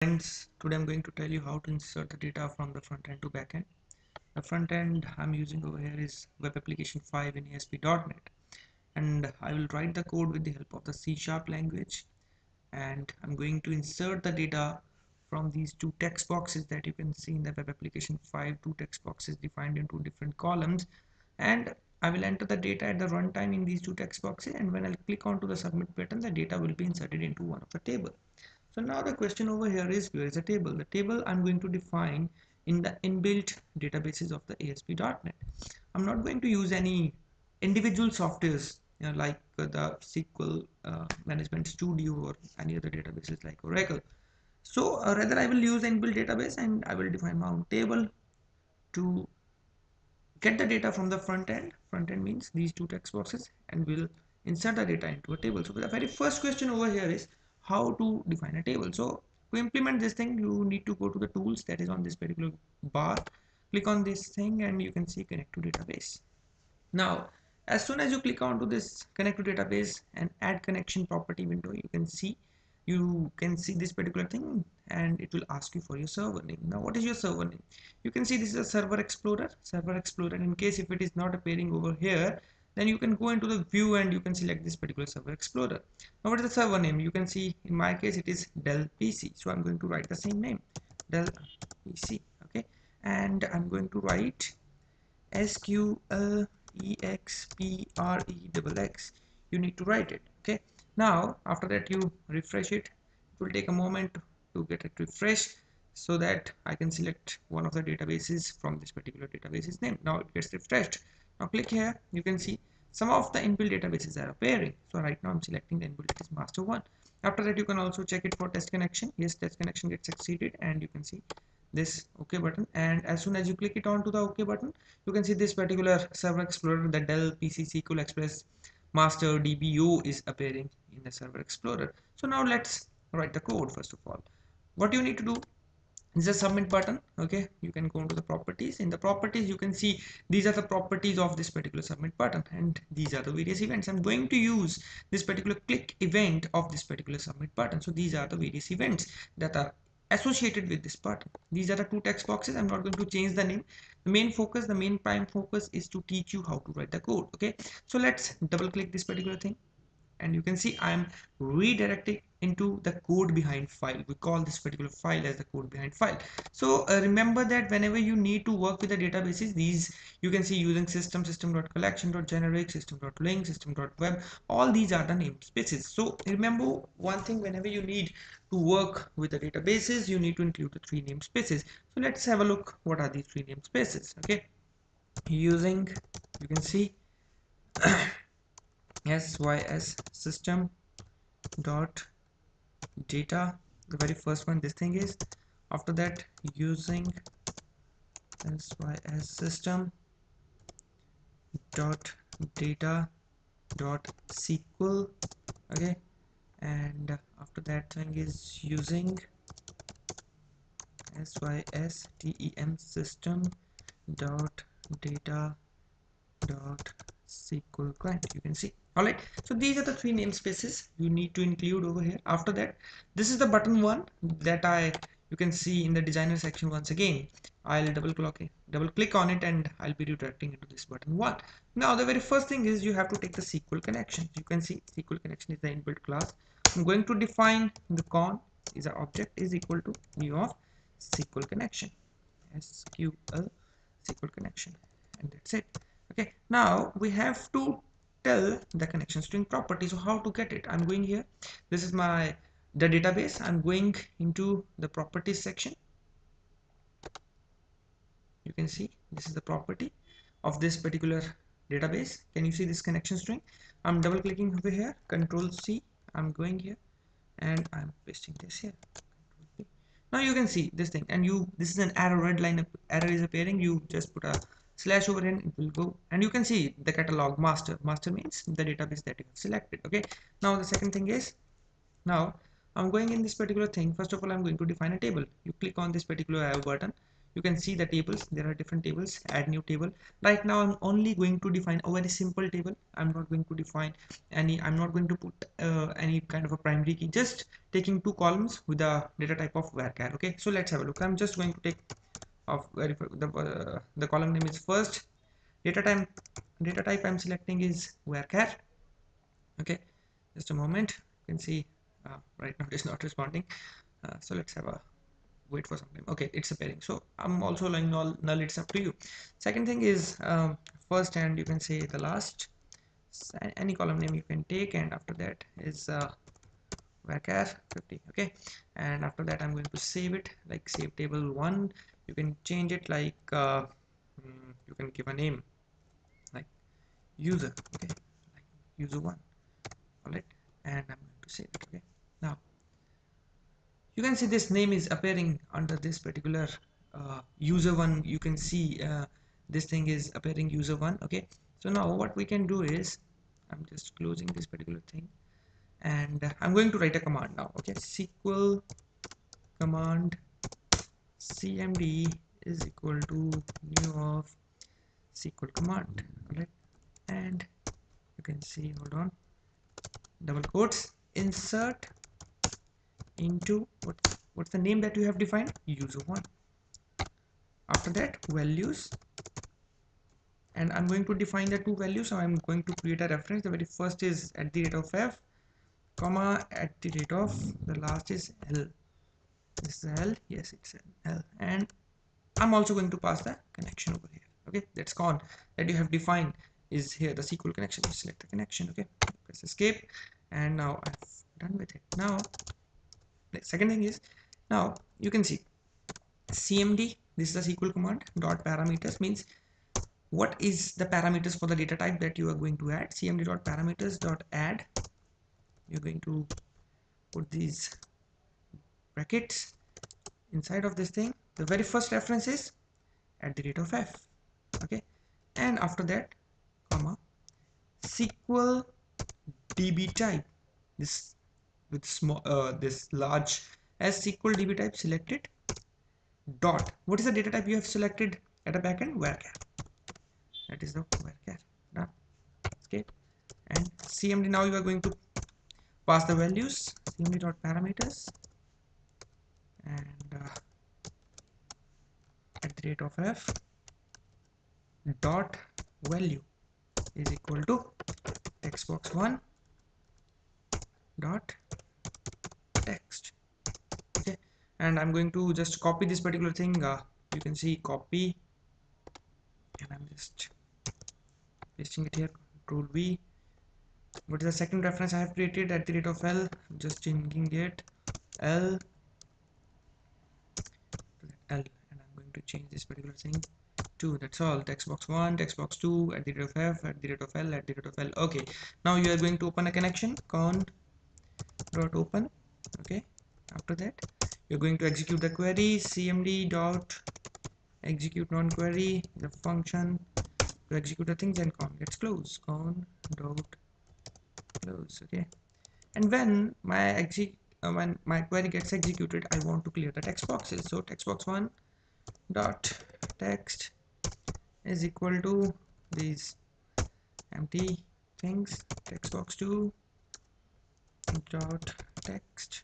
Friends, today I'm going to tell you how to insert the data from the front end to back end. The front end I'm using over here is Web Application 5 in ASP.NET, and I will write the code with the help of the C# language, and I'm going to insert the data from these two text boxes that you can see in the Web Application 5, two text boxes defined into different columns, and I will enter the data at the runtime in these two text boxes, and when I click onto the submit button, the data will be inserted into one of the table. So now the question over here is, where is the table? The table I'm going to define in the inbuilt databases of the ASP.NET. I'm not going to use any individual softwares, like the SQL Management Studio or any other databases like Oracle. So rather I will use inbuilt database, and I will define my own table to get the data from the front end. Front end means these two text boxes, and we'll insert the data into a table. So the very first question over here is how to define a table. So to implement this thing, you need to go to the tools that is on this particular bar, click on this thing, and you can see connect to database. Now as soon as you click onto this connect to database and add connection property window, you can see this particular thing, and it will ask you for your server name. Now what is your server name? You can see this is a server explorer. In case if it is not appearing over here, then you can go into the view and you can select this particular server explorer. Now what is the server name? You can see in my case it is Dell PC, so I'm going to write the same name, Dell PC. Okay, and I'm going to write SQLEXPREXX. You need to write it. Okay, now after that you refresh it. It will take a moment to get it refreshed, so that I can select one of the databases from this particular database's name. Now it gets refreshed. Now click here. You can see some of the inbuilt databases are appearing. So right now I'm selecting the inbuilt, it is master 1. After that you can also check it for test connection. Yes, test connection gets succeeded, and you can see this OK button, and as soon as you click it onto the OK button, you can see this particular server explorer, the Dell PC SQL Express master DBO is appearing in the server explorer. So now let's write the code. First of all, what you need to do is a submit button. Okay, you can go into the properties. In the properties you can see these are the properties of this particular submit button, and these are the various events. I'm going to use this particular click event of this particular submit button. So these are the various events that are associated with this button. These are the two text boxes. I'm not going to change the name. The main prime focus is to teach you how to write the code. Okay, so let's double click this particular thing, and you can see I am redirecting into the code behind file. We call this particular file as the code behind file. So remember that whenever you need to work with the databases, these you can see using system.collection.generic, system.link, system.web, all these are the namespaces. So remember one thing, whenever you need to work with the databases, you need to include the three namespaces. So let's have a look what are these three namespaces. Okay, using, you can see sys system dot data, the very first one this thing is. After that, using sys system dot data dot SQL. Okay, and after that thing is using system system dot data dot SQL client. You can see. All right, so these are the three namespaces you need to include over here. After that, this is the button one that you can see in the designer section. Once again, I'll double click on it, and I'll be redirecting into this button one. Now the very first thing is you have to take the SQL connection. You can see SQL connection is the inbuilt class. I'm going to define the con is an object is equal to new of SQL connection, SQL SQL connection, and that's it. Okay, now we have to tell the connection string property. So how to get it? I'm going here, this is the database. I'm going into the properties section. You can see this is the property of this particular database. Can you see this connection string? I'm double clicking over here, control C. I'm going here and I'm pasting this here. Now you can see this thing, and this is an error, red line error is appearing. You just put a slash over in, it will go, and you can see the catalog master means the database that you have selected. Okay, now the second thing is, now I'm going in this particular thing. First of all, I'm going to define a table. You click on this particular arrow button, you can see the tables. There are different tables. Add new table. Right now I'm only going to define a very simple table. I'm not going to define any, I'm not going to put any kind of a primary key, just taking two columns with the data type of varchar. Okay, so let's have a look. I'm just going to take of the column name is first. Data type I'm selecting is varchar. Okay, just a moment. You can see right now it is not responding. So let's have a wait for some time. Okay, it's appearing. So I'm also allowing null, it's up to you. Second thing is first, and you can say the last. Any column name you can take, and after that is varchar 50. Okay, and after that I'm going to save it, like save table 1. You can change it like you can give a name like user. Okay, like user 1. All right, and I'm going to save it. Okay, now you can see this name is appearing under this particular user 1. You can see this thing is appearing user 1. Okay, so now what we can do is, I'm just closing this particular thing, and I'm going to write a command now. Okay, SQL command cmd is equal to new of SQL command. All right, and you can see, hold on, double quotes, insert into what's the name that you have defined, user 1. After that, values, and I'm going to define the two values. So I'm going to create a reference. The very first is at the rate of f, comma, at the rate of, the last is l. This is l, yes, it's an l, and I'm also going to pass the connection over here. Okay, that's con that you have defined is here, the SQL connection. You select the connection. Okay, press escape, and now I've done with it. Now the second thing is, now you can see cmd, this is the SQL command, dot parameters means what is the parameters for the data type that you are going to add. Cmd dot parameters dot add, you're going to put these brackets inside of this thing. The very first reference is at the rate of f. Okay, and after that, comma, SQL db type, this with small this large as SQL db type selected, dot, what is the data type you have selected at a backend, varchar. That is the varchar. Done. Escape, and cmd, now you are going to pass the values, cmd dot parameters, and at the rate of f dot value is equal to textbox1 dot text. Okay, and I'm going to just copy this particular thing. You can see copy, and I'm just pasting it here, control V. What is the second reference I have created, at the rate of l, just changing it l to l, and I'm going to change this particular thing to, that's all, textbox1, textbox2, at the rate of f, at the rate of l, at the rate of l. Okay, now you are going to open a connection, con dot open. Okay, after that you're going to execute the query, cmd dot execute non-query, the function to execute the things, and con gets close, con dot close. Okay, and when my query gets executed, I want to clear the text boxes. So textbox1 dot text is equal to these empty things, textbox2 dot text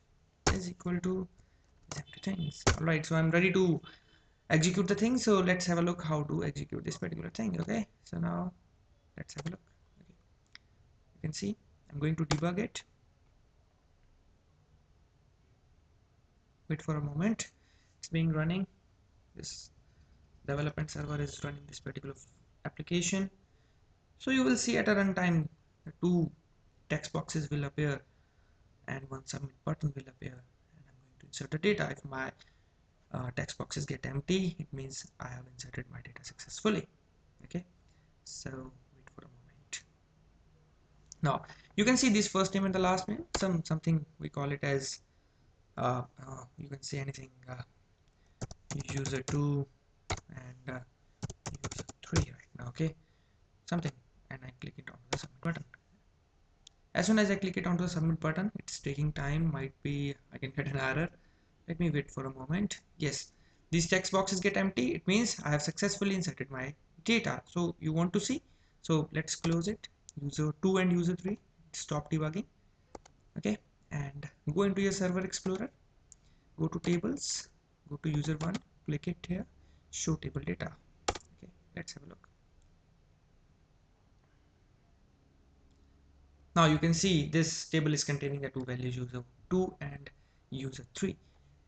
is equal to empty things. All right, so I'm ready to execute the thing. So let's have a look how to execute this particular thing. Okay, so now let's have a look. Okay, you can see I'm going to debug it. Wait for a moment, it's being running. This development server is running this particular application. So you will see at a runtime the two text boxes will appear and one submit button will appear, and I'm going to insert the data. If my text boxes get empty, it means I have inserted my data successfully. Okay, so wait for a moment. Now you can see this first name and the last name, something we call it as you can say anything, user 2 and user 3 right now. Okay, something, and I click it on the submit button. As soon as I click it onto the submit button, it's taking time, might be I can get an error. Let me wait for a moment. Yes, these text boxes get empty, it means I have successfully inserted my data. So you want to see, so let's close it, user 2 and user 3, stop debugging. Okay, and go into your server explorer, go to tables, go to user 1, click it here, show table data. Okay, let's have a look. Now you can see this table is containing the two values, user 2 and user 3.